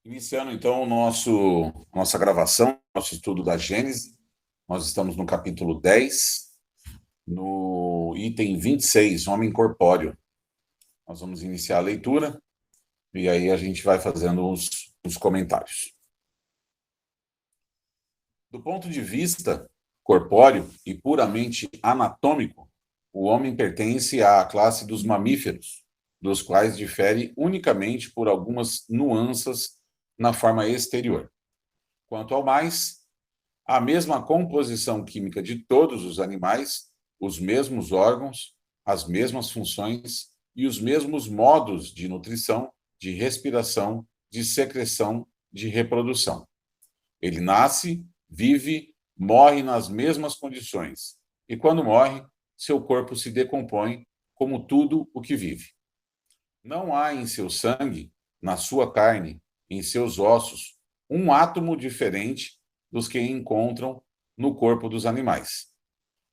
Iniciando então nossa gravação, nosso estudo da Gênese, nós estamos no capítulo 10, no item 26, homem corpóreo. Nós vamos iniciar a leitura e aí a gente vai fazendo os comentários. Do ponto de vista corpóreo e puramente anatômico, o homem pertence à classe dos mamíferos, dos quais difere unicamente por algumas nuances na forma exterior. Quanto ao mais, a mesma composição química de todos os animais, os mesmos órgãos, as mesmas funções e os mesmos modos de nutrição, de respiração, de secreção, de reprodução. Ele nasce, vive, morre nas mesmas condições. E quando morre, seu corpo se decompõe como tudo o que vive. Não há em seu sangue, na sua carne, em seus ossos, um átomo diferente dos que encontram no corpo dos animais.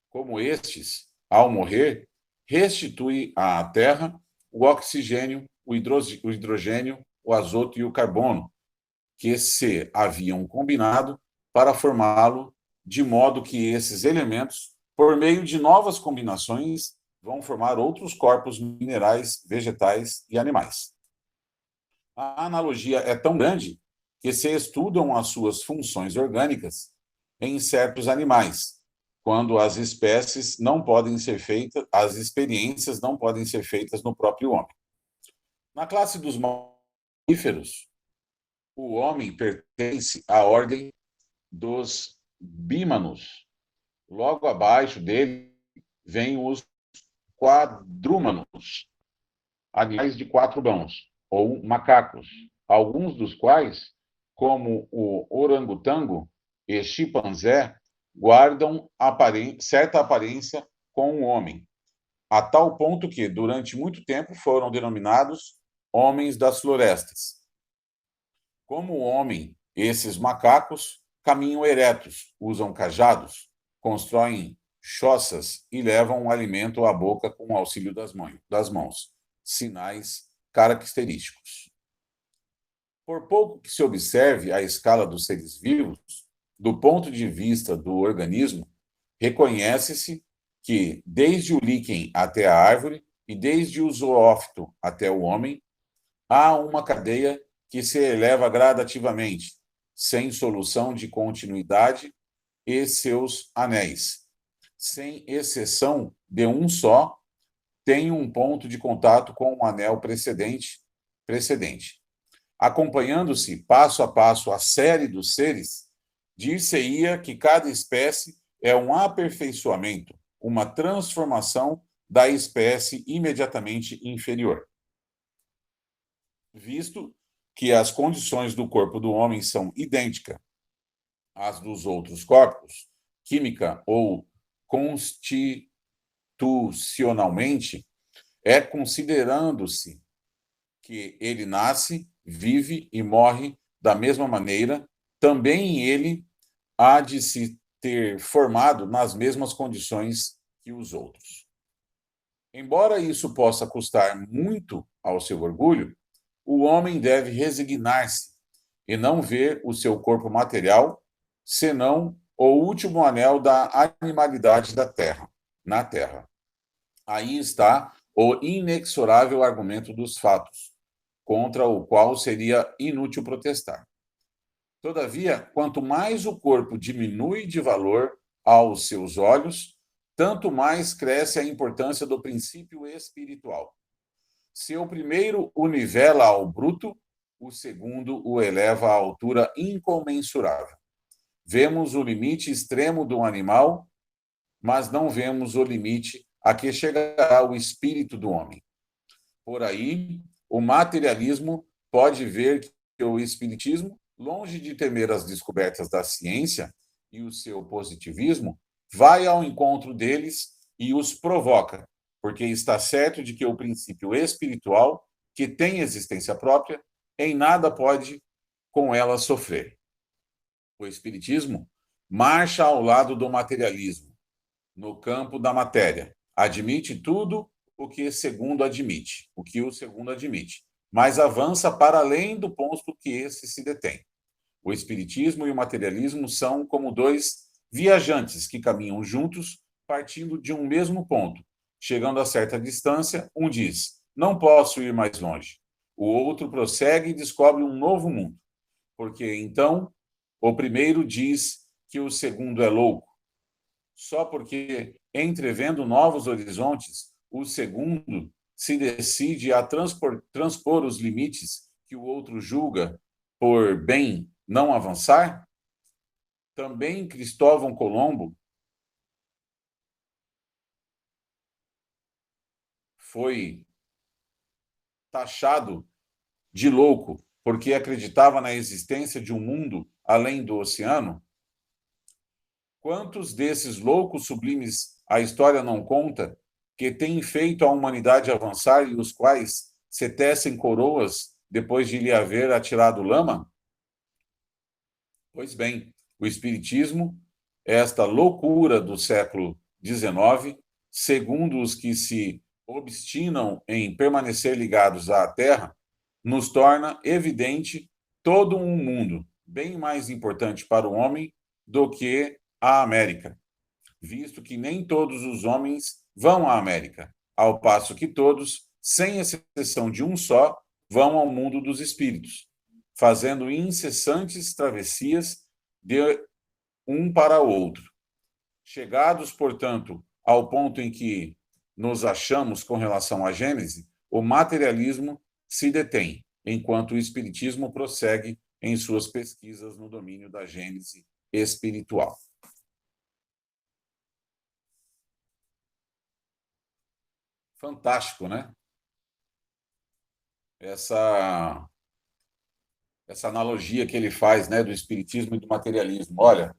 Como estes, ao morrer, restitui à terra o oxigênio, o hidrogênio, o azoto e o carbono, que se haviam combinado para formá-lo, de modo que esses elementos, por meio de novas combinações, vão formar outros corpos minerais, vegetais e animais. A analogia é tão grande que se estudam as suas funções orgânicas em certos animais, quando as espécies não podem ser feitas, as experiências não podem ser feitas no próprio homem. Na classe dos mamíferos, o homem pertence à ordem dos bímanos. Logo abaixo dele vêm os quadrúmanos, animais de 4 mãos, ou macacos, alguns dos quais, como o orangotango e chimpanzé, guardam certa aparência com o homem, a tal ponto que, durante muito tempo, foram denominados homens das florestas. Como o homem, esses macacos caminham eretos, usam cajados, constroem choças e levam o alimento à boca com o auxílio das mãos, sinais característicos. Por pouco que se observe a escala dos seres vivos, do ponto de vista do organismo, reconhece-se que, desde o líquen até a árvore e desde o zoófito até o homem, há uma cadeia que se eleva gradativamente, sem solução de continuidade, e seus anéis, sem exceção de um só, tem um ponto de contato com o anel precedente. Acompanhando-se passo a passo a série dos seres, dir-se-ia que cada espécie é um aperfeiçoamento, uma transformação da espécie imediatamente inferior. Visto que as condições do corpo do homem são idênticas às dos outros corpos, química ou constitucionalmente, é considerando-se que ele nasce, vive e morre da mesma maneira, também ele há de se ter formado nas mesmas condições que os outros. Embora isso possa custar muito ao seu orgulho, o homem deve resignar-se e não ver o seu corpo material senão o último anel da animalidade na Terra. Aí está o inexorável argumento dos fatos, contra o qual seria inútil protestar. Todavia, quanto mais o corpo diminui de valor aos seus olhos, tanto mais cresce a importância do princípio espiritual. Se o primeiro o nivela ao bruto, o segundo o eleva à altura incomensurável. Vemos o limite extremo do animal, mas não vemos o limite a que chegará o espírito do homem. Por aí, o materialismo pode ver que o espiritismo, longe de temer as descobertas da ciência e o seu positivismo, vai ao encontro deles e os provoca, porque está certo de que o princípio espiritual, que tem existência própria, em nada pode com ela sofrer. O espiritismo marcha ao lado do materialismo, no campo da matéria, admite tudo o que o segundo admite, mas avança para além do ponto que esse se detém. O espiritismo e o materialismo são como dois viajantes que caminham juntos, partindo de um mesmo ponto. Chegando a certa distância, um diz: não posso ir mais longe. O outro prossegue e descobre um novo mundo. Porque então o primeiro diz que o segundo é louco. Só porque, entrevendo novos horizontes, o segundo se decide a transpor os limites que o outro julga por bem não avançar? Também Cristóvão Colombo foi taxado de louco porque acreditava na existência de um mundo além do oceano? Quantos desses loucos sublimes a história não conta, que têm feito a humanidade avançar e os quais se tecem coroas depois de lhe haver atirado lama? Pois bem, o Espiritismo, esta loucura do século XIX, segundo os que se obstinam em permanecer ligados à Terra, nos torna evidente todo um mundo bem mais importante para o homem do que a América, visto que nem todos os homens vão à América, ao passo que todos, sem exceção de um só, vão ao mundo dos espíritos, fazendo incessantes travessias de um para o outro. Chegados, portanto, ao ponto em que nos achamos com relação à Gênese, o materialismo se detém, enquanto o espiritismo prossegue em suas pesquisas no domínio da Gênese espiritual. Fantástico, né? Essa analogia que ele faz, né, do espiritismo e do materialismo. Olha,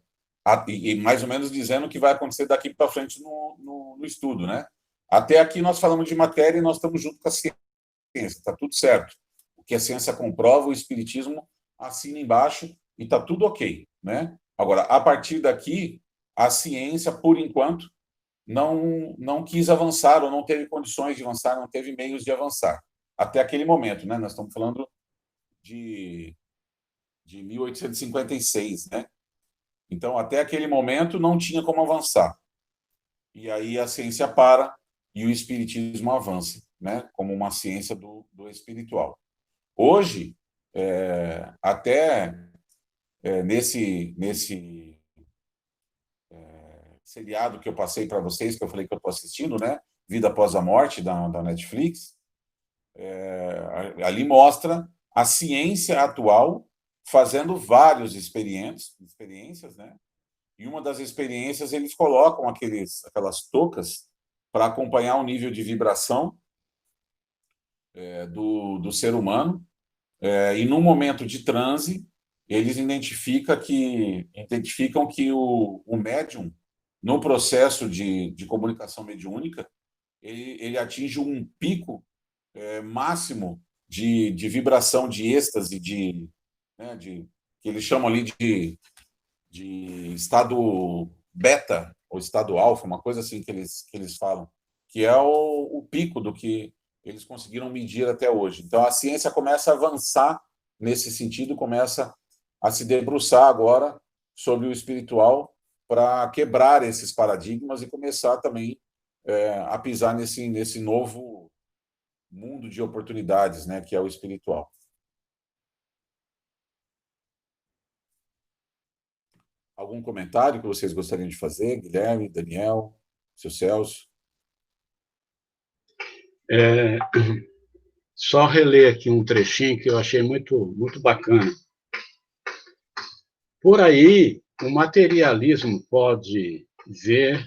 e mais ou menos dizendo o que vai acontecer daqui para frente no estudo, né? Até aqui nós falamos de matéria e nós estamos junto com a ciência, está tudo certo. O que a ciência comprova, o espiritismo assina embaixo e está tudo ok, né? Agora, a partir daqui, a ciência, por enquanto, não quis avançar ou não teve condições de avançar, não teve meios de avançar. Até aquele momento, né? Nós estamos falando de 1856, né? Então, até aquele momento, não tinha como avançar. E aí a ciência para e o espiritismo avança, né? Como uma ciência do espiritual. Hoje, até nesse seriado que eu passei para vocês, que eu falei que eu estou assistindo, né? Vida Após a Morte, da Netflix, ali mostra a ciência atual fazendo vários experiências, né? E uma das experiências eles colocam aquelas toucas para acompanhar o nível de vibração do ser humano, e no momento de transe eles identificam que o médium, no processo de comunicação mediúnica, ele atinge um pico máximo de vibração, de êxtase, né, que eles chamam ali de estado beta ou estado alfa, uma coisa assim que eles falam, que é o pico do que eles conseguiram medir até hoje. Então, a ciência começa a avançar nesse sentido, começa a se debruçar agora sobre o espiritual para quebrar esses paradigmas e começar também a pisar nesse novo mundo de oportunidades, né, que é o espiritual. Algum comentário que vocês gostariam de fazer, Guilherme, Daniel, seu Celso? Só reler aqui um trechinho que eu achei muito, muito bacana. Por aí, o materialismo pode ver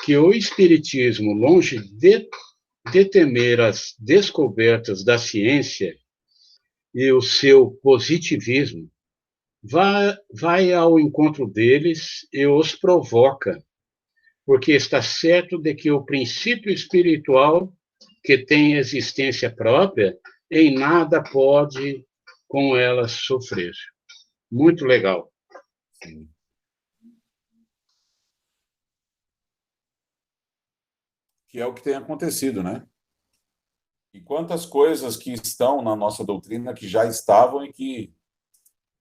que o espiritismo, longe de temer as descobertas da ciência e o seu positivismo, vai ao encontro deles e os provoca, porque está certo de que o princípio espiritual, que tem existência própria, em nada pode com ela sofrer. Muito legal. Sim. Que é o que tem acontecido, né? E quantas coisas que estão na nossa doutrina que já estavam e que,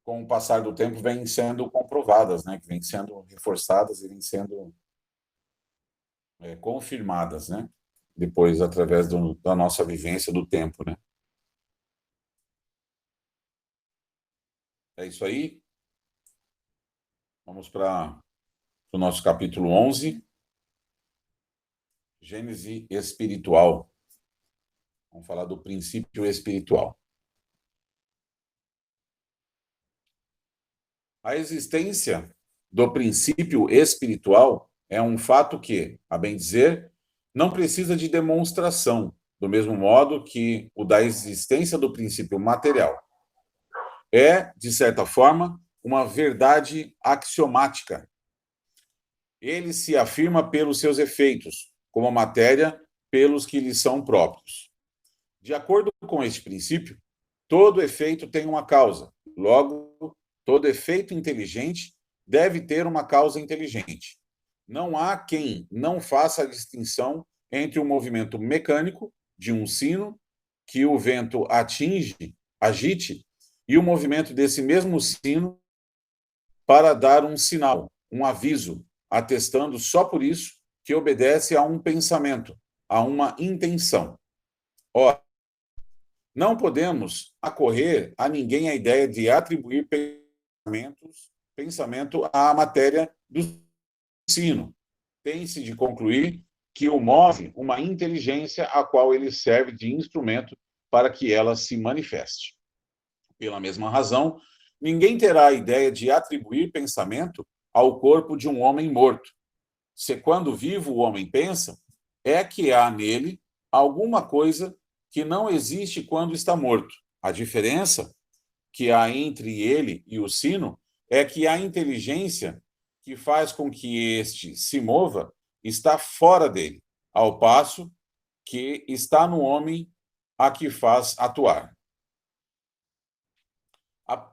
com o passar do tempo, vêm sendo comprovadas, né? Que vêm sendo reforçadas e vêm sendo confirmadas, né? Depois, através da nossa vivência do tempo, né? É isso aí. Vamos para o nosso capítulo 11, Gênese espiritual. Vamos falar do princípio espiritual. A existência do princípio espiritual é um fato que, a bem dizer, não precisa de demonstração, do mesmo modo que o da existência do princípio material. É, de certa forma, uma verdade axiomática. Ele se afirma pelos seus efeitos, como a matéria pelos que lhe são próprios. De acordo com este princípio, todo efeito tem uma causa. Logo, todo efeito inteligente deve ter uma causa inteligente. Não há quem não faça a distinção entre o movimento mecânico de um sino que o vento agite, e o movimento desse mesmo sino para dar um sinal, um aviso, atestando só por isso que obedece a um pensamento, a uma intenção. Ora, não podemos acorrer a ninguém a ideia de atribuir pensamento à matéria do sino. Tem-se de concluir que o move uma inteligência a qual ele serve de instrumento para que ela se manifeste. Pela mesma razão, ninguém terá a ideia de atribuir pensamento ao corpo de um homem morto. Se quando vivo o homem pensa, é que há nele alguma coisa que não existe quando está morto. A diferença que há entre ele e o sino é que a inteligência que faz com que este se mova está fora dele, ao passo que está no homem a que faz atuar.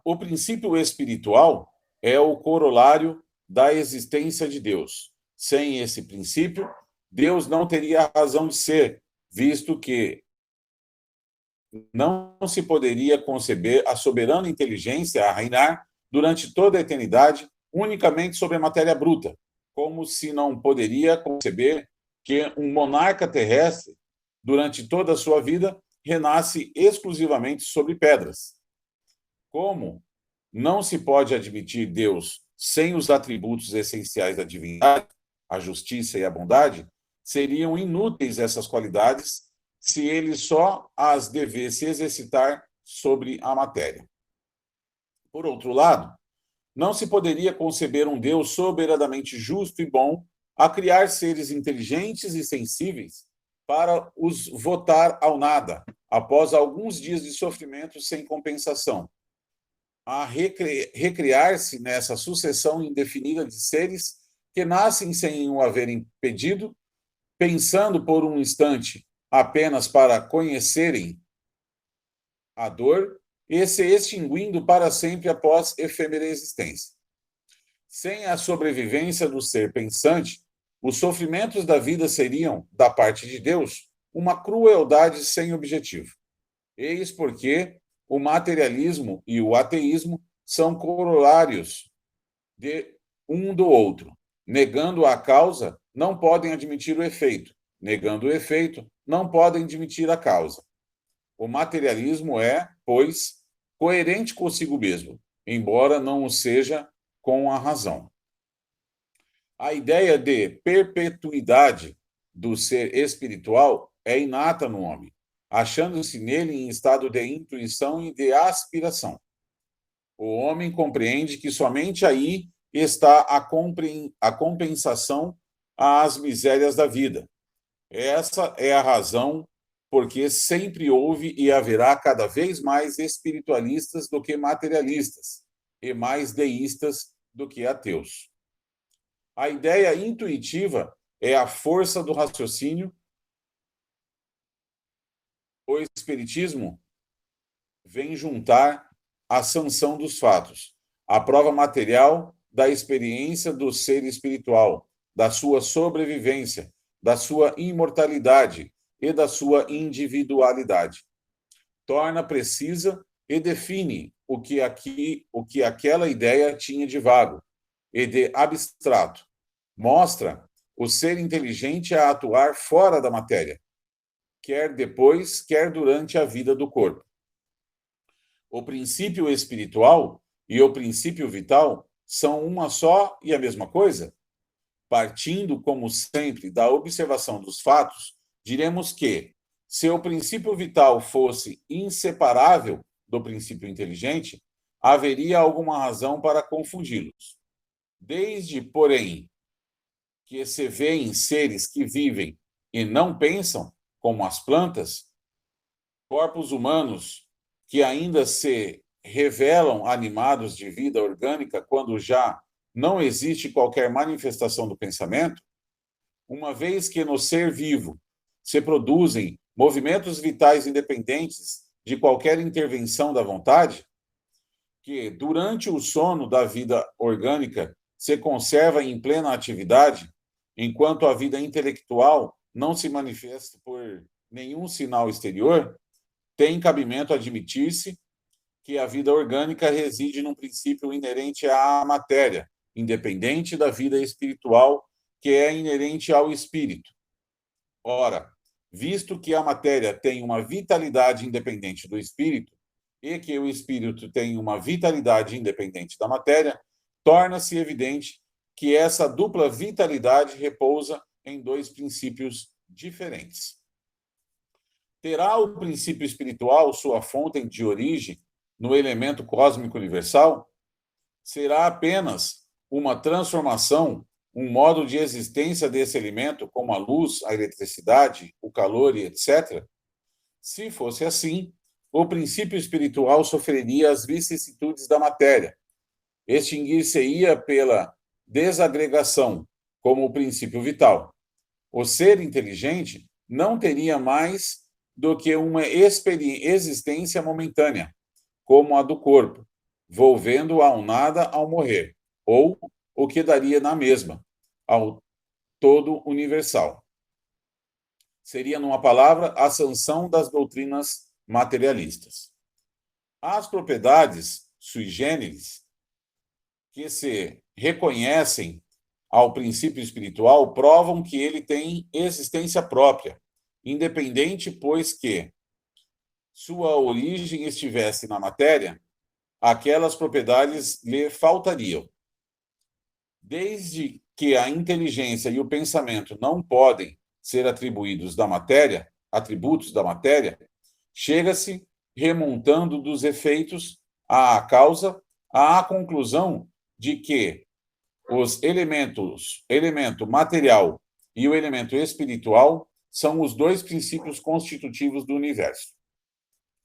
O princípio espiritual é o corolário da existência de Deus. Sem esse princípio, Deus não teria razão de ser, visto que não se poderia conceber a soberana inteligência a reinar durante toda a eternidade unicamente sobre a matéria bruta, como se não poderia conceber que um monarca terrestre, durante toda a sua vida, renasce exclusivamente sobre pedras. Como não se pode admitir Deus sem os atributos essenciais da divindade, a justiça e a bondade, seriam inúteis essas qualidades se ele só as devesse exercitar sobre a matéria. Por outro lado, não se poderia conceber um Deus soberanamente justo e bom a criar seres inteligentes e sensíveis para os votar ao nada, após alguns dias de sofrimento sem compensação, a recriar-se nessa sucessão indefinida de seres que nascem sem o haverem pedido, pensando por um instante apenas para conhecerem a dor e se extinguindo para sempre após efêmera existência. Sem a sobrevivência do ser pensante, os sofrimentos da vida seriam, da parte de Deus, uma crueldade sem objetivo. Eis porque o materialismo e o ateísmo são corolários de um do outro. Negando a causa, não podem admitir o efeito. Negando o efeito, não podem admitir a causa. O materialismo é, pois, coerente consigo mesmo, embora não o seja com a razão. A ideia de perpetuidade do ser espiritual é inata no homem, achando-se nele em estado de intuição e de aspiração. O homem compreende que somente aí está a compensação às misérias da vida. Essa é a razão porque sempre houve e haverá cada vez mais espiritualistas do que materialistas, e mais deístas do que ateus. A ideia intuitiva é a força do raciocínio. O espiritismo vem juntar a sanção dos fatos, a prova material da experiência do ser espiritual, da sua sobrevivência, da sua imortalidade, e da sua individualidade. Torna precisa e define o que aquela ideia tinha de vago e de abstrato. Mostra o ser inteligente a atuar fora da matéria, quer depois, quer durante a vida do corpo. O princípio espiritual e o princípio vital são uma só e a mesma coisa? Partindo, como sempre, da observação dos fatos, diremos que, se o princípio vital fosse inseparável do princípio inteligente, haveria alguma razão para confundi-los. Desde, porém, que se vêem seres que vivem e não pensam, como as plantas, corpos humanos que ainda se revelam animados de vida orgânica quando já não existe qualquer manifestação do pensamento, uma vez que no ser vivo se produzem movimentos vitais independentes de qualquer intervenção da vontade, que durante o sono da vida orgânica se conserva em plena atividade, enquanto a vida intelectual não se manifesta por nenhum sinal exterior, tem cabimento admitir-se que a vida orgânica reside num princípio inerente à matéria, independente da vida espiritual, que é inerente ao espírito. Ora, visto que a matéria tem uma vitalidade independente do espírito, e que o espírito tem uma vitalidade independente da matéria, torna-se evidente que essa dupla vitalidade repousa em dois princípios diferentes. Terá o princípio espiritual sua fonte de origem no elemento cósmico universal? Será apenas uma transformação, um modo de existência desse elemento, como a luz, a eletricidade, o calor e etc.? Se fosse assim, o princípio espiritual sofreria as vicissitudes da matéria, extinguir-se-ia pela desagregação, como o princípio vital. O ser inteligente não teria mais do que uma existência momentânea, como a do corpo, volvendo ao nada ao morrer, ou o que daria na mesma, ao todo universal. Seria, numa palavra, a sanção das doutrinas materialistas. As propriedades sui generis que se reconhecem ao princípio espiritual provam que ele tem existência própria, independente, pois que sua origem estivesse na matéria, aquelas propriedades lhe faltariam. Desde que a inteligência e o pensamento não podem ser atributos da matéria, chega-se, remontando dos efeitos à causa, à conclusão de que os elemento material e o elemento espiritual são os dois princípios constitutivos do universo.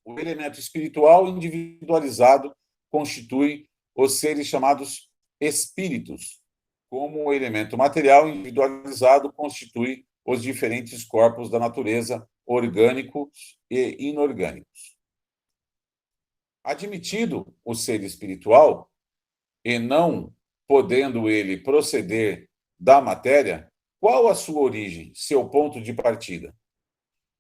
O elemento espiritual individualizado constitui os seres chamados espíritos, como o elemento material individualizado constitui os diferentes corpos da natureza, orgânicos e inorgânicos. Admitido o ser espiritual, e não podendo ele proceder da matéria, qual a sua origem, seu ponto de partida?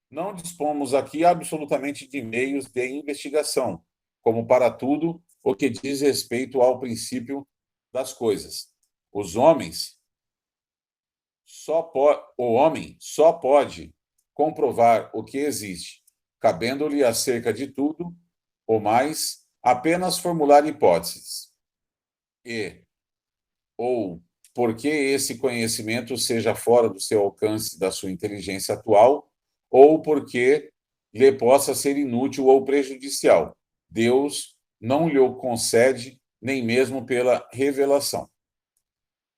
Não dispomos aqui absolutamente de meios de investigação, como para tudo o que diz respeito ao princípio das coisas. O homem só pode comprovar o que existe, cabendo-lhe acerca de tudo, ou mais, apenas formular hipóteses. Ou porque esse conhecimento seja fora do seu alcance, da sua inteligência atual, ou porque lhe possa ser inútil ou prejudicial. Deus não lhe o concede, nem mesmo pela revelação.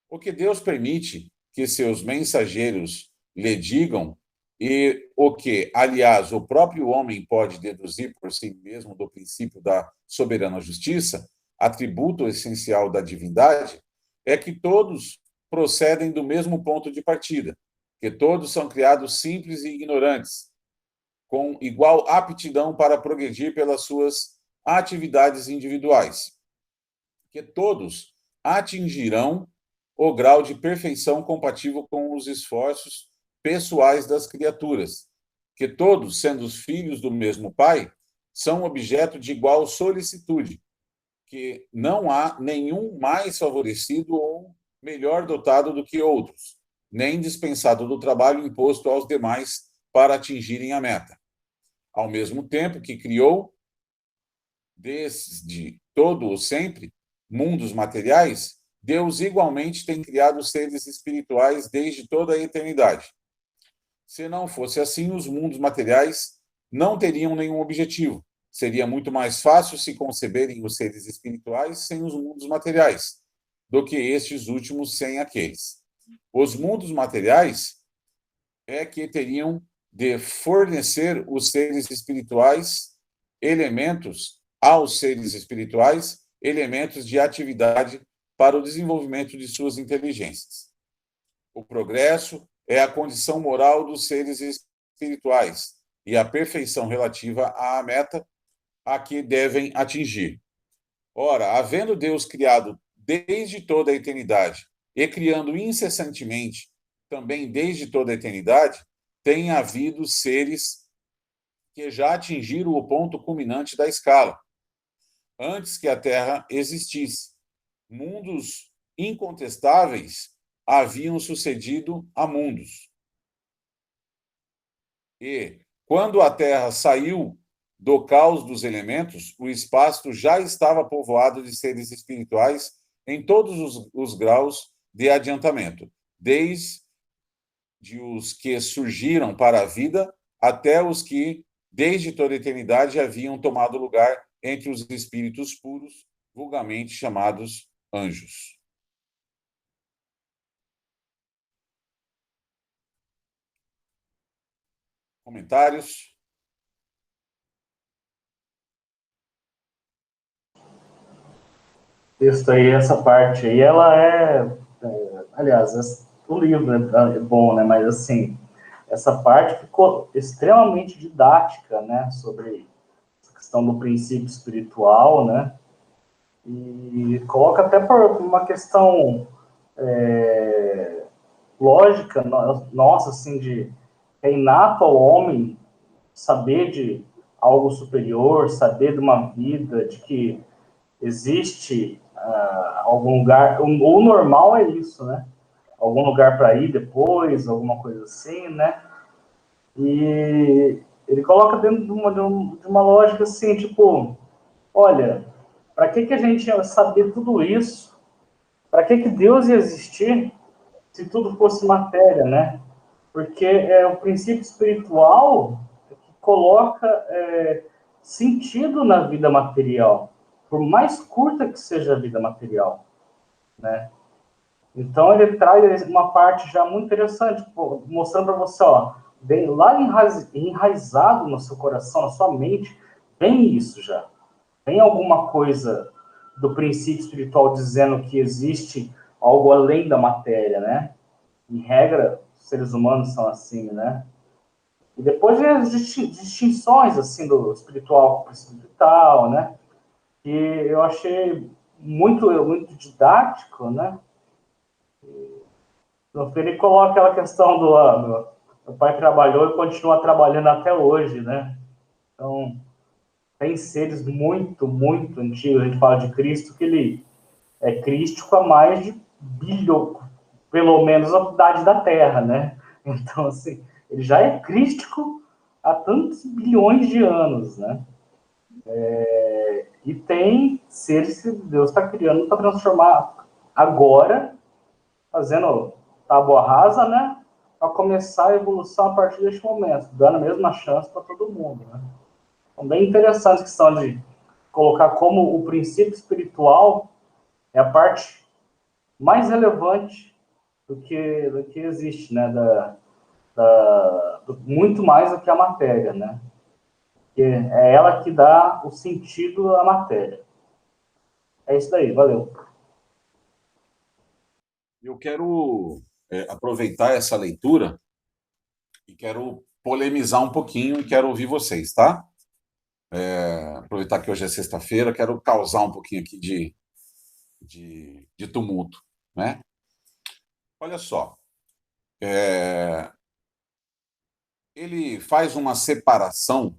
O que Deus permite que seus mensageiros lhe digam, e o que, aliás, o próprio homem pode deduzir por si mesmo do princípio da soberana justiça, atributo essencial da divindade, é que todos procedem do mesmo ponto de partida, que todos são criados simples e ignorantes, com igual aptidão para progredir pelas suas atividades individuais, que todos atingirão o grau de perfeição compatível com os esforços pessoais das criaturas, que todos, sendo os filhos do mesmo Pai, são objeto de igual solicitude, que não há nenhum mais favorecido ou melhor dotado do que outros, nem dispensado do trabalho imposto aos demais para atingirem a meta. Ao mesmo tempo que criou, desde todo o sempre, mundos materiais, Deus igualmente tem criado seres espirituais desde toda a eternidade. Se não fosse assim, os mundos materiais não teriam nenhum objetivo. Seria muito mais fácil se conceberem os seres espirituais sem os mundos materiais, do que estes últimos sem aqueles. Os mundos materiais é que teriam de fornecer os seres espirituais elementos aos seres espirituais, elementos de atividade para o desenvolvimento de suas inteligências. O progresso é a condição moral dos seres espirituais e a perfeição relativa à meta a que devem atingir. Ora, havendo Deus criado desde toda a eternidade e criando incessantemente também desde toda a eternidade, tem havido seres que já atingiram o ponto culminante da escala, antes que a Terra existisse. Mundos incontestáveis haviam sucedido a mundos. E, quando a Terra saiu do caos dos elementos, o espaço já estava povoado de seres espirituais em todos os graus de adiantamento, desde os que surgiram para a vida até os que, desde toda a eternidade, haviam tomado lugar entre os espíritos puros, vulgarmente chamados anjos. Comentários? Texto aí, essa parte aí, ela aliás, o livro é bom, né? Mas assim, essa parte ficou extremamente didática, né? Sobre a questão do princípio espiritual, né? E coloca até por uma questão lógica, nossa, assim, de é inato ao homem saber de algo superior, saber de uma vida, de que existe algum lugar, o normal é isso, né? Algum lugar para ir depois, alguma coisa assim, né? E ele coloca dentro de uma lógica assim, tipo, olha, para que a gente ia saber tudo isso? Para que Deus ia existir se tudo fosse matéria, né? Porque o princípio espiritual que coloca sentido na vida material, por mais curta que seja a vida material, né? Então ele traz uma parte já muito interessante, mostrando para você, ó, bem lá enraizado no seu coração, na sua mente, vem isso já. Tem alguma coisa do princípio espiritual dizendo que existe algo além da matéria, né? Em regra, os seres humanos são assim, né? E depois vem as distinções, assim, do espiritual com o espiritual, né? Que eu achei muito didático, né? No fim, ele coloca aquela questão do meu pai trabalhou e continua trabalhando até hoje, né? Então, tem seres muito antigos, a gente fala de Cristo, que ele é crístico há mais de bilhão, pelo menos a idade da Terra, né? Então, assim, ele já é crístico há tantos bilhões de anos, né? E tem seres que Deus está criando para transformar agora, fazendo tábua rasa, né? Para começar a evolução a partir deste momento, dando a mesma chance para todo mundo, né? Então, bem interessante a questão de colocar como o princípio espiritual é a parte mais relevante do que existe, né? Muito mais do que a matéria, né? Que é ela que dá o sentido à matéria. É isso daí, valeu. Eu quero aproveitar essa leitura e quero polemizar um pouquinho e quero ouvir vocês, tá? Aproveitar que hoje é sexta-feira, quero causar um pouquinho aqui de tumulto, né? Olha só, ele faz uma separação.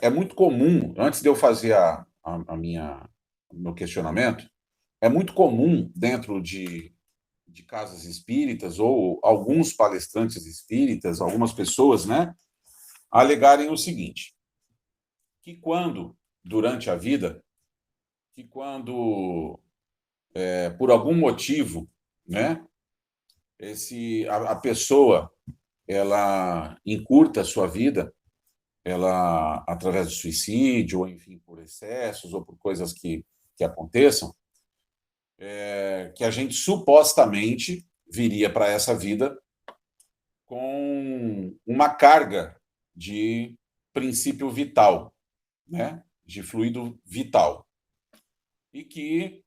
É muito comum, antes de eu fazer o meu questionamento, é muito comum dentro de casas espíritas ou alguns palestrantes espíritas, algumas pessoas, né, alegarem o seguinte, que durante a vida, que quando, por algum motivo, né, a pessoa, ela encurta a sua vida, ela, através do suicídio, ou enfim, por excessos, ou por coisas que aconteçam, que a gente supostamente viria para essa vida com uma carga de princípio vital, né? De fluido vital. E que,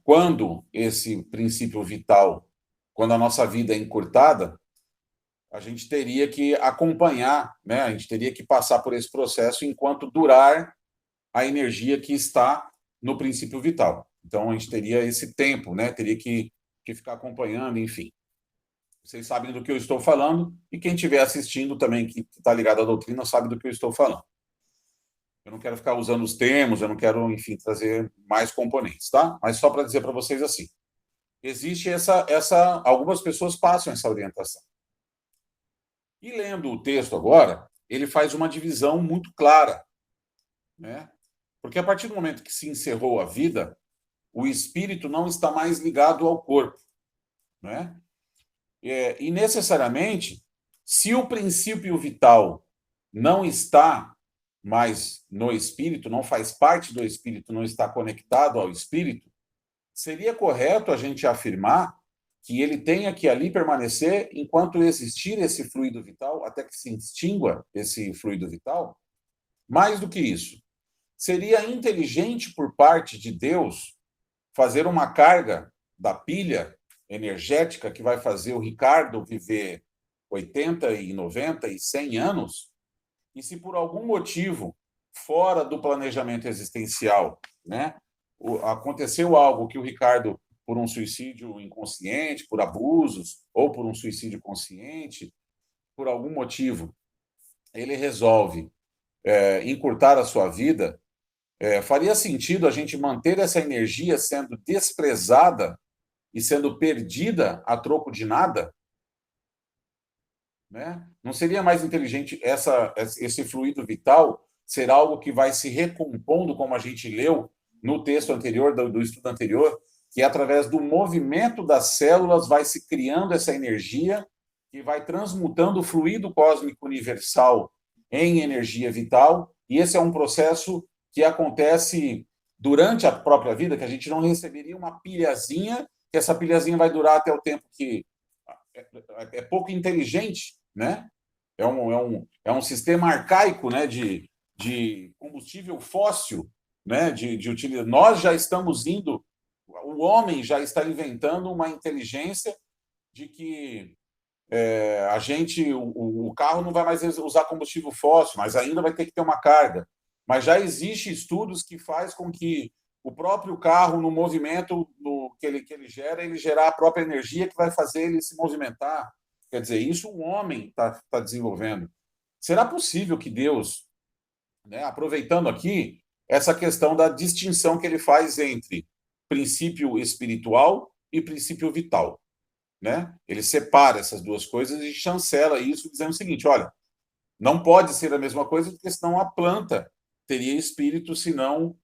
quando esse princípio vital, quando a nossa vida é encurtada, a gente teria que acompanhar, né? A gente teria que passar por esse processo enquanto durar a energia que está no princípio vital. Então, a gente teria esse tempo, né? Teria que ficar acompanhando, enfim. Vocês sabem do que eu estou falando, e quem estiver assistindo também, que está ligado à doutrina, sabe do que eu estou falando. Eu não quero ficar usando os termos, eu não quero, enfim, trazer mais componentes, tá? Mas só para dizer para vocês assim, existe algumas pessoas passam essa orientação. E lendo o texto agora, ele faz uma divisão muito clara, né? Porque a partir do momento que se encerrou a vida, o espírito não está mais ligado ao corpo, né? E necessariamente, se o princípio vital não está mais no espírito, não faz parte do espírito, não está conectado ao espírito, seria correto a gente afirmar que ele tenha que ali permanecer enquanto existir esse fluido vital, até que se extingua esse fluido vital? Mais do que isso, seria inteligente por parte de Deus fazer uma carga da pilha energética que vai fazer o Ricardo viver 80 e 90 e 100 anos, e se por algum motivo fora do planejamento existencial, né, aconteceu algo que o Ricardo, por um suicídio inconsciente, por abusos, ou por um suicídio consciente, por algum motivo, ele resolve encurtar a sua vida, faria sentido a gente manter essa energia sendo desprezada e sendo perdida a troco de nada? Né? Não seria mais inteligente esse fluido vital ser algo que vai se recompondo, como a gente leu no texto anterior, do estudo anterior, que através do movimento das células vai se criando essa energia que vai transmutando o fluido cósmico universal em energia vital, e esse é um processo que acontece durante a própria vida, que a gente não receberia uma pilhazinha, que essa pilhazinha vai durar até o tempo que é pouco inteligente, né? É um sistema arcaico, né, de combustível fóssil, né, de utilizar. Nós já estamos indo, o homem já está inventando uma inteligência de que o carro não vai mais usar combustível fóssil, mas ainda vai ter que ter uma carga. Mas já existe estudos que faz com que o próprio carro, no movimento que ele gera, ele gerar a própria energia que vai fazer ele se movimentar. Quer dizer, isso o homem está desenvolvendo. Será possível que Deus, né, aproveitando aqui essa questão da distinção que ele faz entre princípio espiritual e princípio vital, né? Ele separa essas duas coisas e chancela isso dizendo o seguinte, olha, não pode ser a mesma coisa, porque senão a planta teria espírito, senão,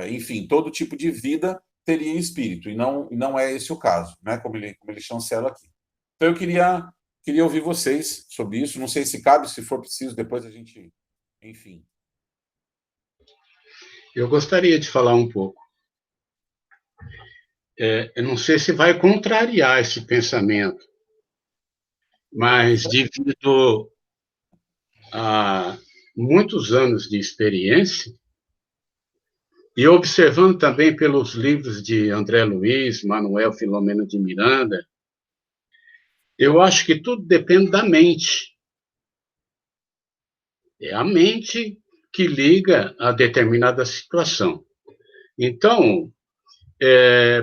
enfim, todo tipo de vida teria espírito, e não é esse o caso, né? Como ele chancela aqui. Então, eu queria ouvir vocês sobre isso, não sei se cabe, se for preciso, depois a gente, enfim. Eu gostaria de falar um pouco. Eu não sei se vai contrariar esse pensamento, mas devido a muitos anos de experiência, e observando também pelos livros de André Luiz, Manuel Filomeno de Miranda, eu acho que tudo depende da mente. É a mente que liga a determinada situação. Então,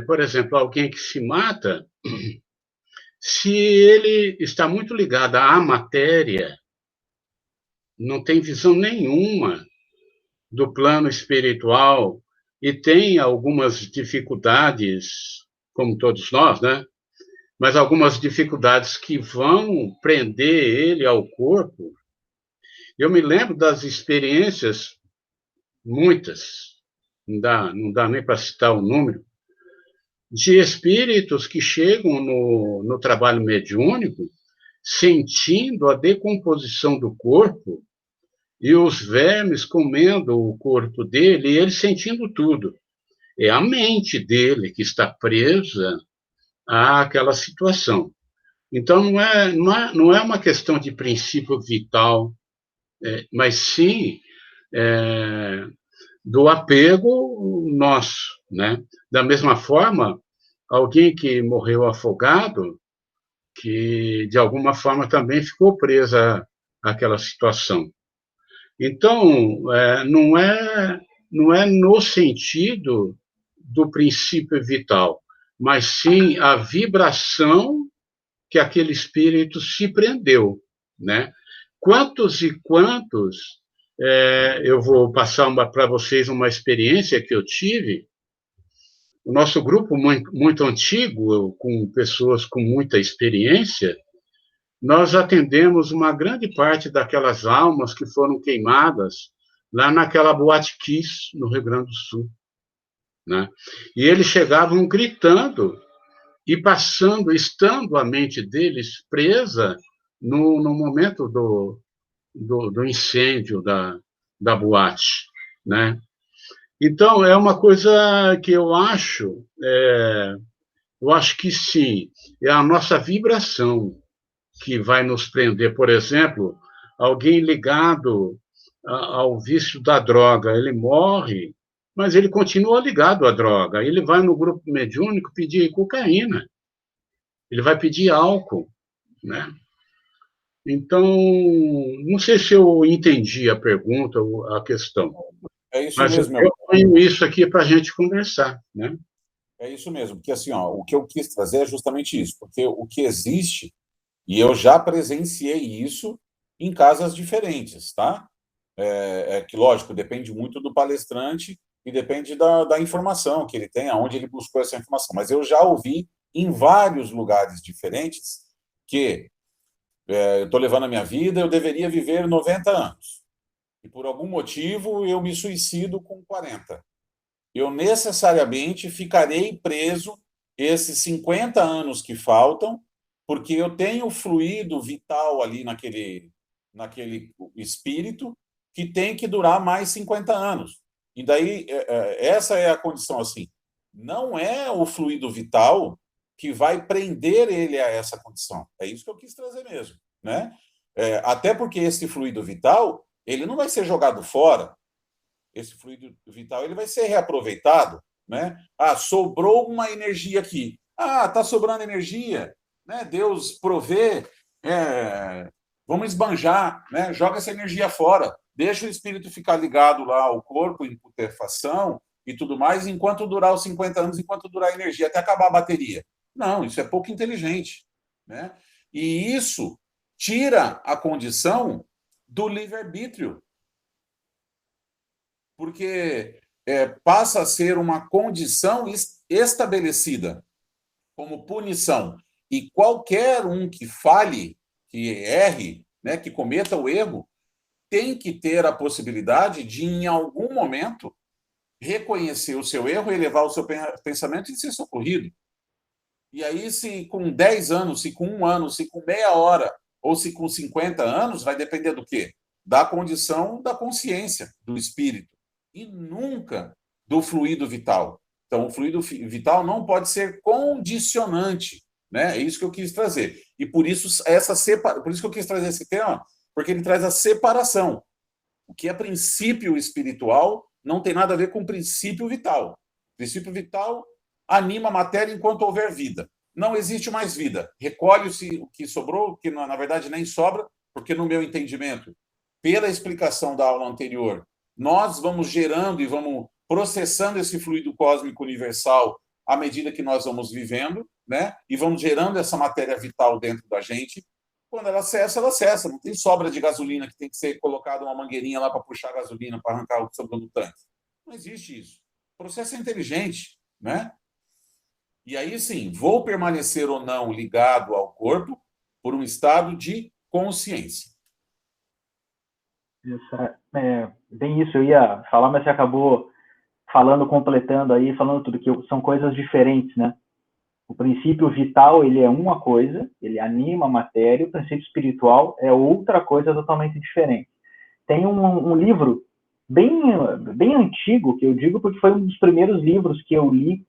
por exemplo, alguém que se mata, Se ele está muito ligado à matéria, não tem visão nenhuma do plano espiritual e tem algumas dificuldades, como todos nós, né? Mas algumas dificuldades que vão prender ele ao corpo. Eu me lembro das experiências, muitas, não dá nem para citar o número, de espíritos que chegam no trabalho mediúnico sentindo a decomposição do corpo e os vermes comendo o corpo dele, e ele sentindo tudo. É a mente dele que está presa àquela situação. Então, não é uma questão de princípio vital, mas sim do apego nosso, né? Da mesma forma, alguém que morreu afogado, que de alguma forma também ficou presa àquela situação. Então, não é no sentido do princípio vital, mas sim a vibração que aquele espírito se prendeu, né? Quantos e quantos, eu vou passar para vocês uma experiência que eu tive. O nosso grupo muito, muito antigo, com pessoas com muita experiência, nós atendemos uma grande parte daquelas almas que foram queimadas lá naquela Boate Kiss, no Rio Grande do Sul, né? E eles chegavam gritando e estando a mente deles presa no momento do incêndio da boate, né? Então, é uma coisa que eu acho que sim, é a nossa vibração que vai nos prender. Por exemplo, alguém ligado ao vício da droga, ele morre, mas ele continua ligado à droga. Ele vai no grupo mediúnico pedir cocaína, ele vai pedir álcool, né? Então, não sei se eu entendi a pergunta ou a questão, É isso mas mesmo, eu ponho isso aqui para a gente conversar, né? é isso mesmo, porque assim, ó, o que eu quis trazer é justamente isso, porque o que existe, e eu já presenciei isso em casas diferentes, tá? Que, lógico, depende muito do palestrante e depende da informação que ele tem, aonde ele buscou essa informação. Mas eu já ouvi em vários lugares diferentes que eu estou levando a minha vida, eu deveria viver 90 anos. E por algum motivo eu me suicido com 40. Eu necessariamente ficarei preso esses 50 anos que faltam, porque eu tenho fluido vital ali naquele espírito que tem que durar mais 50 anos. E daí, essa é a condição assim. Não é o fluido vital que vai prender ele a essa condição. É isso que eu quis trazer mesmo, né? Até porque esse fluido vital, ele não vai ser jogado fora. Esse fluido vital ele vai ser reaproveitado, né? Sobrou uma energia aqui. Tá sobrando energia, né? Deus provê, vamos esbanjar, né? Joga essa energia fora, deixa o espírito ficar ligado lá ao corpo em putrefação e tudo mais, enquanto durar os 50 anos, enquanto durar a energia, até acabar a bateria. Não, isso é pouco inteligente, né? E isso tira a condição do livre-arbítrio, porque passa a ser uma condição estabelecida como punição. E qualquer um que falhe, que erre, né, que cometa o erro, tem que ter a possibilidade de, em algum momento, reconhecer o seu erro, elevar o seu pensamento e ser socorrido. E aí, se com 10 anos, se com 1 ano, se com meia hora, ou se com 50 anos, vai depender do quê? Da condição da consciência, do espírito. E nunca do fluido vital. Então, o fluido vital não pode ser condicionante, né? É isso que eu quis trazer. E por isso por isso que eu quis trazer esse tema, porque ele traz a separação. O que é princípio espiritual não tem nada a ver com princípio vital. O princípio vital anima a matéria enquanto houver vida. Não existe mais vida. Recolhe-se o que sobrou, que na verdade nem sobra, porque no meu entendimento, pela explicação da aula anterior, nós vamos gerando e vamos processando esse fluido cósmico universal à medida que nós vamos vivendo, né? E vamos gerando essa matéria vital dentro da gente. Quando ela cessa, ela cessa. Não tem sobra de gasolina que tem que ser colocada uma mangueirinha lá para puxar a gasolina, para arrancar o que sobrou do tanque. Não existe isso. O processo é inteligente, né? E aí, sim, vou permanecer ou não ligado ao corpo por um estado de consciência. Isso, bem isso, eu ia falar, mas você acabou falando, completando aí, falando tudo, que são coisas diferentes, né? O princípio vital, ele é uma coisa, ele anima a matéria, o princípio espiritual é outra coisa totalmente diferente. Tem um livro bem antigo, que eu digo porque foi um dos primeiros livros que eu li,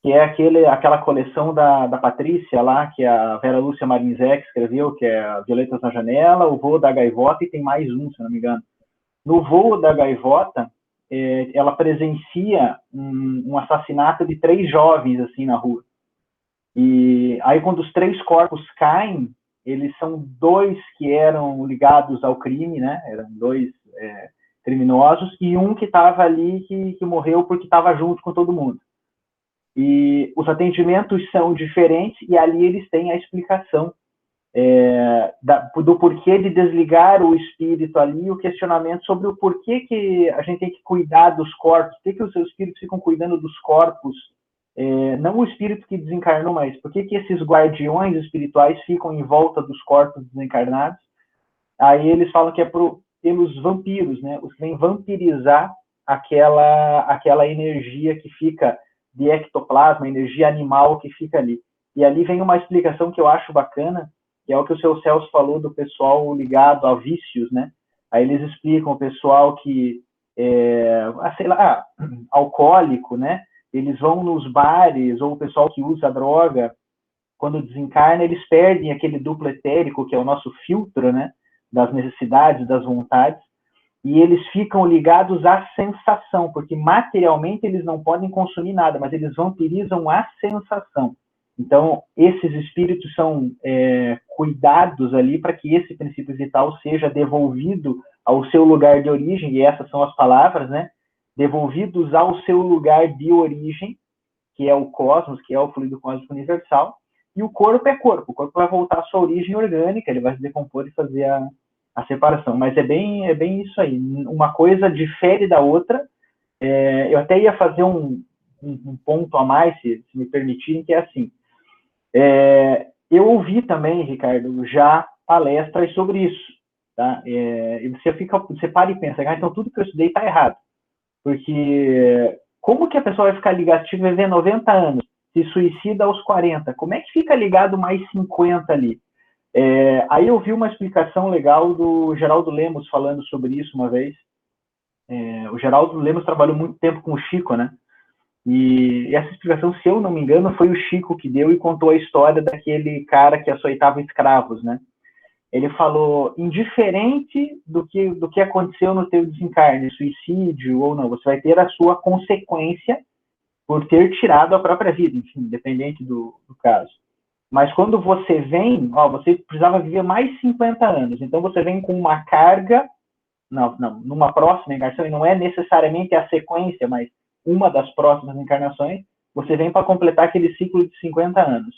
que é aquela coleção da Patrícia lá, que a Vera Lúcia Marinzec escreveu, que é Violetas na Janela, O Voo da Gaivota, e tem mais um, se não me engano. No Voo da Gaivota, ela presencia um assassinato de 3 jovens, assim, na rua. E aí, quando os 3 corpos caem, eles são 2 que eram ligados ao crime, né? Eram 2 criminosos, e um que estava ali, que morreu porque estava junto com todo mundo. E os atendimentos são diferentes, e ali eles têm a explicação do porquê de desligar o espírito ali, o questionamento sobre o porquê que a gente tem que cuidar dos corpos, por que os seus espíritos ficam cuidando dos corpos, não o espírito que desencarnou, mas por que esses guardiões espirituais ficam em volta dos corpos desencarnados. Aí eles falam que é pelos vampiros, né? Os que vêm vampirizar aquela energia que fica de ectoplasma, energia animal que fica ali. E ali vem uma explicação que eu acho bacana, que é o que o seu Celso falou do pessoal ligado a vícios, né? Aí eles explicam o pessoal que sei lá, alcoólico, né? Eles vão nos bares, ou o pessoal que usa droga, quando desencarna, eles perdem aquele duplo etérico, que é o nosso filtro, né? Das necessidades, das vontades, e eles ficam ligados à sensação, porque materialmente eles não podem consumir nada, mas eles vampirizam a sensação. Então, esses espíritos são cuidados ali para que esse princípio vital seja devolvido ao seu lugar de origem, e essas são as palavras, né? Devolvidos ao seu lugar de origem, que é o cosmos, que é o fluido cósmico universal, e o corpo é corpo. O corpo vai voltar à sua origem orgânica, ele vai se decompor e fazer a separação. Mas é bem isso aí. Uma coisa difere da outra. Eu até ia fazer um ponto a mais, se me permitirem, que é assim. Eu ouvi também, Ricardo, já palestras sobre isso. Tá? E você para e pensa, então tudo que eu estudei está errado. Porque como que a pessoa vai ficar ligada, se viver 90 anos, se suicida aos 40, como é que fica ligado mais 50 ali? Aí eu vi uma explicação legal do Geraldo Lemos falando sobre isso uma vez. O Geraldo Lemos trabalhou muito tempo com o Chico, né? E essa explicação, se eu não me engano, foi o Chico que deu e contou a história daquele cara que açoitava escravos, né? Ele falou, indiferente do que aconteceu no teu desencarne, suicídio ou não, você vai ter a sua consequência por ter tirado a própria vida, enfim, independente do caso. Mas quando você vem, você precisava viver mais 50 anos, então você vem com uma carga, numa próxima encarnação, e não é necessariamente a sequência, mas uma das próximas encarnações, você vem para completar aquele ciclo de 50 anos.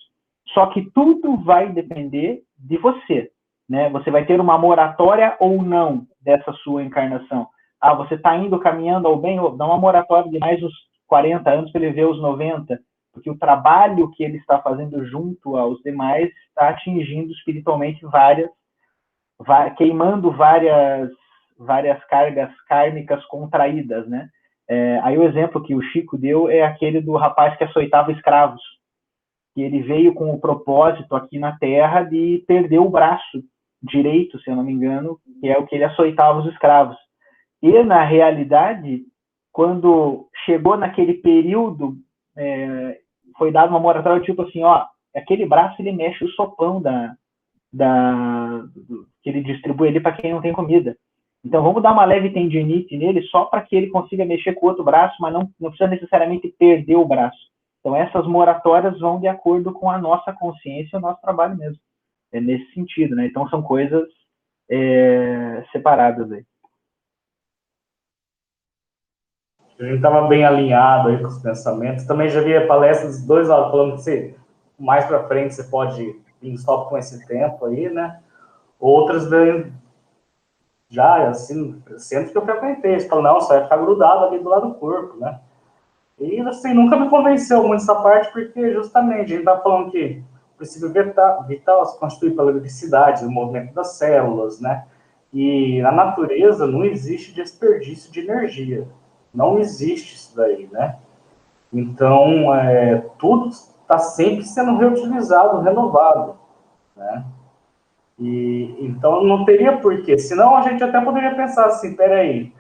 Só que tudo vai depender de você, né? Você vai ter uma moratória ou não dessa sua encarnação. Você está indo caminhando ao bem, dá uma moratória de mais uns 40 anos para ele ver os 90, porque o trabalho que ele está fazendo junto aos demais está atingindo espiritualmente queimando várias cargas kármicas contraídas, né? Aí o exemplo que o Chico deu é aquele do rapaz que açoitava escravos, que ele veio com o propósito aqui na Terra de perder o braço direito, se eu não me engano, que é o que ele açoitava os escravos. E, na realidade, quando chegou naquele período, foi dado uma moratória, tipo assim, aquele braço ele mexe o sopão que ele distribui ali para quem não tem comida. Então, vamos dar uma leve tendinite nele só para que ele consiga mexer com o outro braço, mas não precisa necessariamente perder o braço. Então, essas moratórias vão de acordo com a nossa consciência e o nosso trabalho mesmo. É nesse sentido, né? Então, são coisas separadas aí. A gente estava bem alinhado aí com os pensamentos. Também já vi palestras dos dois lados falando que você, mais para frente você pode vir só com esse tempo aí, né? Outras vêm já, assim, centros que eu frequentei. Você fala, não, só vai ficar grudado ali do lado do corpo, né? E, assim, nunca me convenceu muito essa parte, porque justamente a gente está falando que o princípio vital se constitui pela eletricidade, o movimento das células, né? E na natureza não existe desperdício de energia. Não existe isso daí, né? Então, tudo está sempre sendo reutilizado, renovado, né? E, então, não teria porquê. Senão, a gente até poderia pensar assim, peraí,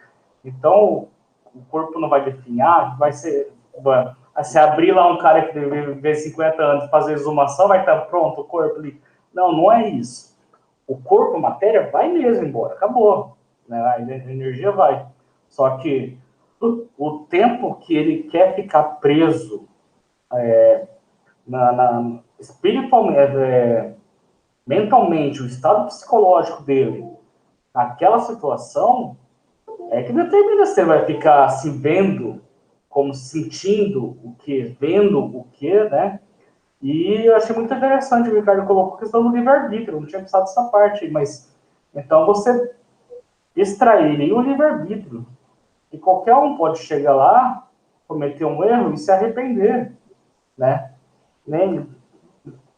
então o corpo não vai definhar, vai ser... Se abrir lá um cara que deve viver 50 anos, fazer exumação, vai estar pronto o corpo ali. Não, não é isso. O corpo, a matéria, vai mesmo embora, acabou. Né? A energia vai. Só que o tempo que ele quer ficar preso espiritualmente, mentalmente, o estado psicológico dele, naquela situação, é que determina se ele vai ficar se vendo, como sentindo o que, vendo o que, né? E eu achei muito interessante o que o Ricardo colocou a questão do livre-arbítrio, eu não tinha pensado nessa parte, mas então você extrair o livre-arbítrio, e qualquer um pode chegar lá, cometer um erro e se arrepender, né? Nem,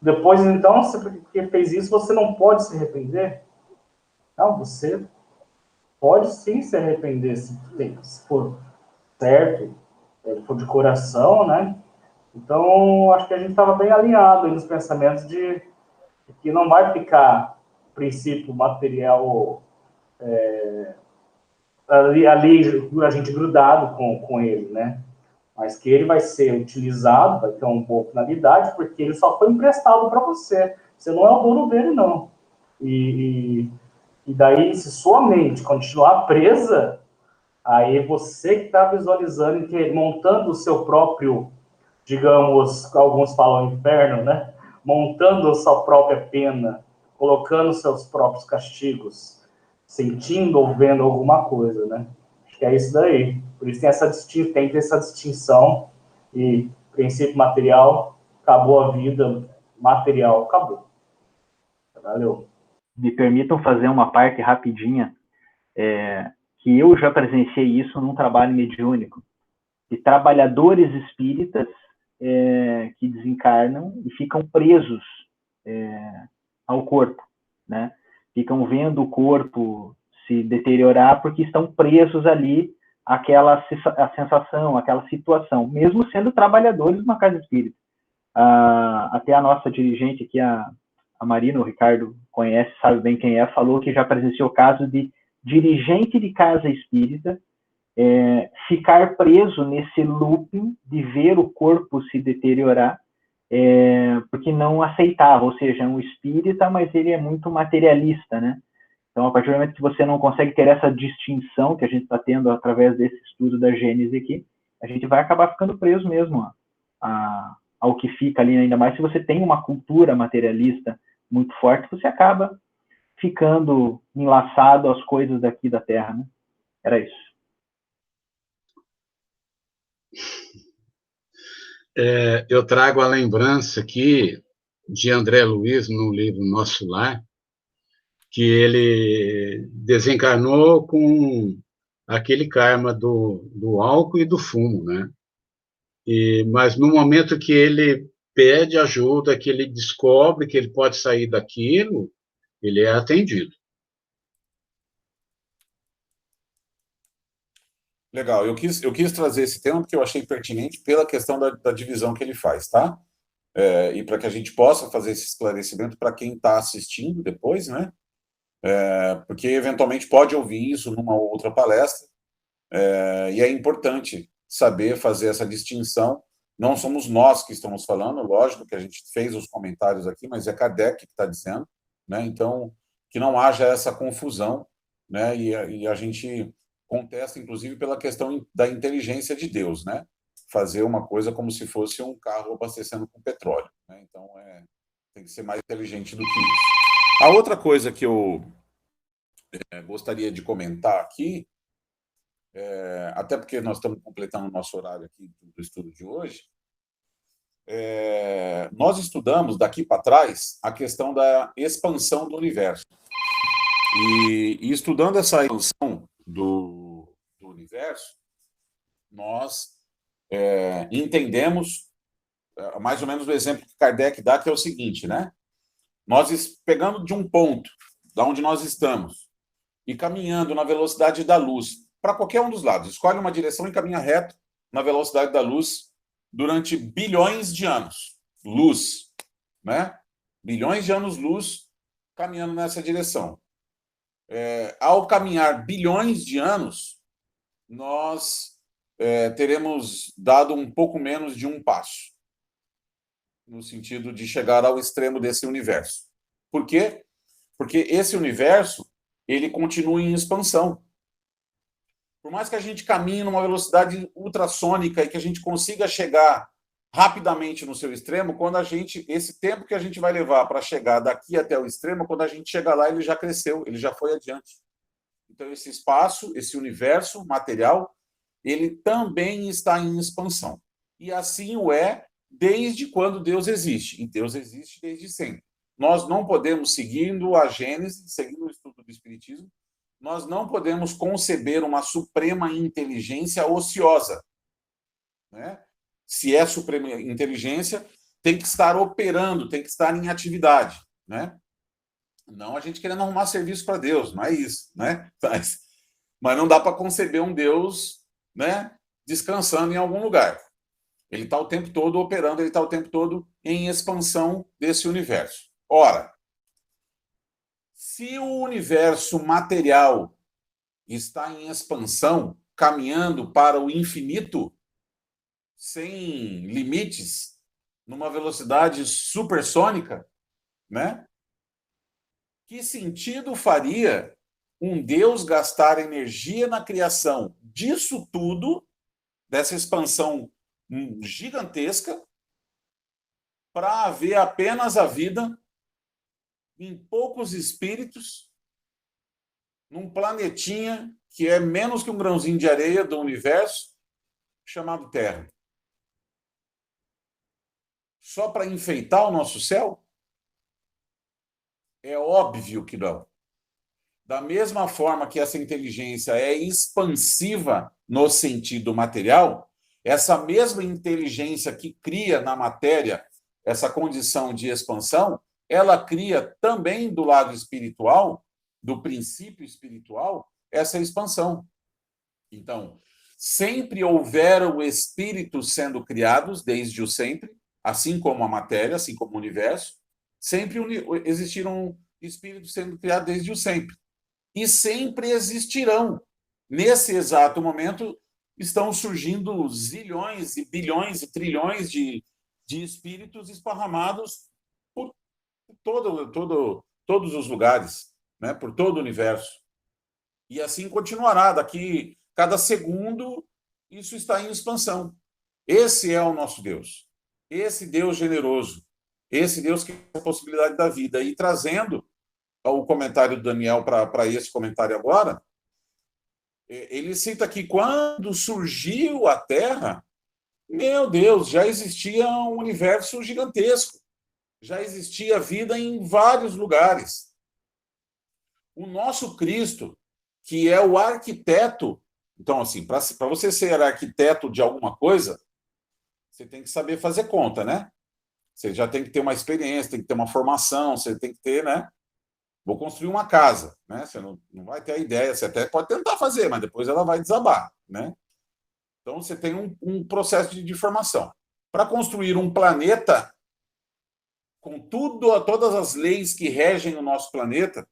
depois, então, se porque fez isso, você não pode se arrepender? Não, você pode sim se arrepender, se for certo, se for de coração, né? Então, acho que a gente estava bem alinhado aí nos pensamentos de que não vai ficar princípio material ali a gente grudado com ele, né? Mas que ele vai ser utilizado, vai ter uma boa finalidade, porque ele só foi emprestado para você. Você não é o dono dele, não. E daí, se sua mente continuar presa, aí você que está visualizando, montando o seu próprio, digamos, alguns falam inferno, né? Montando a sua própria pena, colocando seus próprios castigos, sentindo ou vendo alguma coisa, né? Acho que é isso daí. Por isso tem essa distinção e princípio material, acabou a vida, material, acabou. Valeu. Me permitam fazer uma parte rapidinha, que eu já presenciei isso num trabalho mediúnico, de trabalhadores espíritas que desencarnam e ficam presos ao corpo, né? Ficam vendo o corpo se deteriorar porque estão presos ali àquela a sensação, àquela situação, mesmo sendo trabalhadores de uma casa espírita. Até a nossa dirigente aqui, a Marina, o Ricardo conhece, sabe bem quem é, falou que já presenciou caso de dirigente de casa espírita ficar preso nesse looping de ver o corpo se deteriorar, porque não aceitava, ou seja, é um espírita, mas ele é muito materialista, né? Então, a partir do momento que você não consegue ter essa distinção que a gente está tendo através desse estudo da Gênese aqui, a gente vai acabar ficando preso mesmo ao que fica ali, ainda mais se você tem uma cultura materialista muito forte, você acaba ficando enlaçado às coisas daqui da Terra, né? Era isso. Eu trago a lembrança aqui de André Luiz, no livro Nosso Lar, que ele desencarnou com aquele karma do álcool e do fumo, né? Mas no momento que ele pede ajuda, que ele descobre que ele pode sair daquilo, ele é atendido. Legal, eu quis trazer esse tema porque eu achei pertinente pela questão da divisão que ele faz, tá? E para que a gente possa fazer esse esclarecimento para quem está assistindo depois, né? Porque eventualmente pode ouvir isso numa outra palestra, e é importante saber fazer essa distinção. Não somos nós que estamos falando, lógico que a gente fez os comentários aqui, mas é Kardec que está dizendo, né? Então, que não haja essa confusão, né? E a gente contesta, inclusive, pela questão da inteligência de Deus, né? Fazer uma coisa como se fosse um carro abastecendo com petróleo, né? Então, tem que ser mais inteligente do que isso. A outra coisa que eu gostaria de comentar aqui até porque nós estamos completando o nosso horário aqui do estudo de hoje, nós estudamos daqui para trás a questão da expansão do universo. E estudando essa expansão do universo, nós entendemos mais ou menos o exemplo que Kardec dá, que é o seguinte, né? Nós pegando de um ponto, da onde nós estamos, e caminhando na velocidade da luz, para qualquer um dos lados, escolhe uma direção e caminha reto na velocidade da luz durante bilhões de anos. Luz, né? Bilhões de anos-luz caminhando nessa direção. Ao caminhar bilhões de anos, nós teremos dado um pouco menos de um passo, no sentido de chegar ao extremo desse universo. Por quê? Porque esse universo, ele continua em expansão. Por mais que a gente caminhe numa velocidade ultrassônica e que a gente consiga chegar rapidamente no seu extremo, esse tempo que a gente vai levar para chegar daqui até o extremo, quando a gente chegar lá, ele já cresceu, ele já foi adiante. Então, esse espaço, esse universo material, ele também está em expansão. E assim o é desde quando Deus existe. E Deus existe desde sempre. Nós não podemos, seguindo a Gênese, seguindo o estudo do Espiritismo, nós não podemos conceber uma suprema inteligência ociosa, né? Se é suprema inteligência, tem que estar operando, tem que estar em atividade, né? Não a gente querendo arrumar serviço para Deus, não é isso, né? Mas não dá para conceber um Deus, né, descansando em algum lugar. Ele está o tempo todo operando, ele está o tempo todo em expansão desse universo. Ora, se o universo material está em expansão, caminhando para o infinito, sem limites, numa velocidade supersônica, né? Que sentido faria um Deus gastar energia na criação disso tudo, dessa expansão gigantesca, para haver apenas a vida em poucos espíritos, num planetinha que é menos que um grãozinho de areia do universo, chamado Terra? Só para enfeitar o nosso céu? É óbvio que não. Da mesma forma que essa inteligência é expansiva no sentido material, essa mesma inteligência que cria na matéria essa condição de expansão, ela cria também do lado espiritual, do princípio espiritual, essa expansão. Então, sempre houveram espíritos sendo criados, desde o sempre, assim como a matéria, assim como o universo, sempre existiram espíritos sendo criados desde o sempre. E sempre existirão. Nesse exato momento, estão surgindo zilhões e bilhões e trilhões de espíritos esparramados por todos os lugares, né? Por todo o universo. E assim continuará. Daqui, cada segundo, isso está em expansão. Esse é o nosso Deus. Esse Deus generoso. Esse Deus que tem a possibilidade da vida. E trazendo o comentário do Daniel para esse comentário agora, ele cita que quando surgiu a Terra, meu Deus, já existia um universo gigantesco. Já existia vida em vários lugares. O nosso Cristo, que é o arquiteto... Então, assim, para você ser arquiteto de alguma coisa, você tem que saber fazer conta, né? Você já tem que ter uma experiência, tem que ter uma formação, você tem que ter, né? Vou construir uma casa, né? Você não vai ter a ideia, você até pode tentar fazer, mas depois ela vai desabar, né? Então, você tem um processo de formação. Para construir um planeta, com todas as leis que regem o nosso planeta,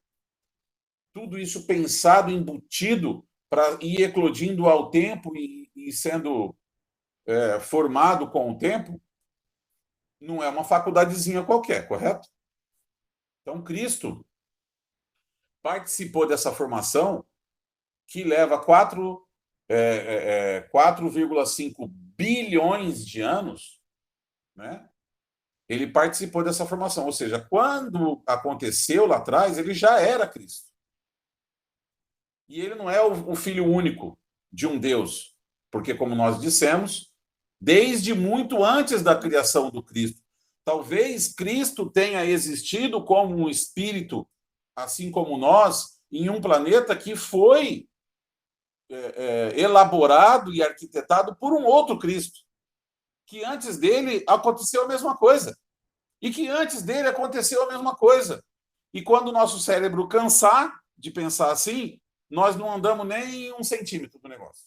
tudo isso pensado, embutido, para ir eclodindo ao tempo e sendo formado com o tempo, não é uma faculdadezinha qualquer, correto? Então, Cristo participou dessa formação que leva 4,5 bilhões de anos, né? Ele participou dessa formação, ou seja, quando aconteceu lá atrás, ele já era Cristo. E ele não é o filho único, de um Deus, porque, como nós dissemos, desde muito antes da criação do Cristo, talvez Cristo tenha existido como um espírito, assim como nós, em um planeta que foi elaborado e arquitetado por um outro Cristo, que antes dele aconteceu a mesma coisa, e que antes dele aconteceu a mesma coisa. E quando o nosso cérebro cansar de pensar assim, nós não andamos nem 1 centímetro do negócio.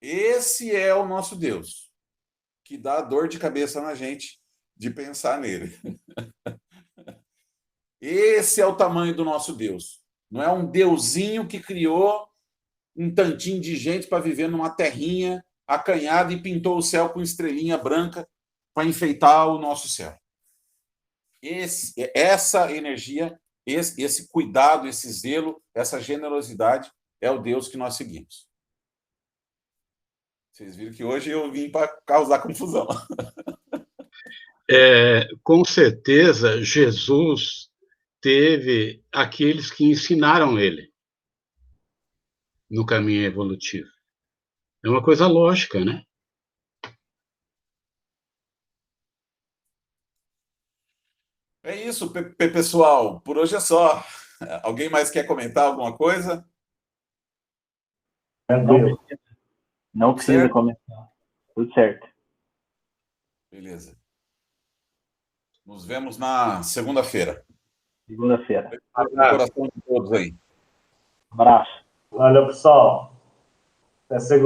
Esse é o nosso Deus, que dá dor de cabeça na gente de pensar nele. Esse é o tamanho do nosso Deus. Não é um deusinho que criou um tantinho de gente para viver numa terrinha acanhada e pintou o céu com estrelinha branca para enfeitar o nosso céu. Essa energia, esse cuidado, esse zelo, essa generosidade é o Deus que nós seguimos. Vocês viram que hoje eu vim para causar confusão. Com certeza, Jesus teve aqueles que ensinaram ele no caminho evolutivo. É uma coisa lógica, né? É isso, pessoal. Por hoje é só. Alguém mais quer comentar alguma coisa? Tranquilo. Não precisa comentar. Tudo certo. Beleza. Nos vemos na segunda-feira. Segunda-feira. No coração de todos aí. Abraço. Valeu, pessoal. Até segunda.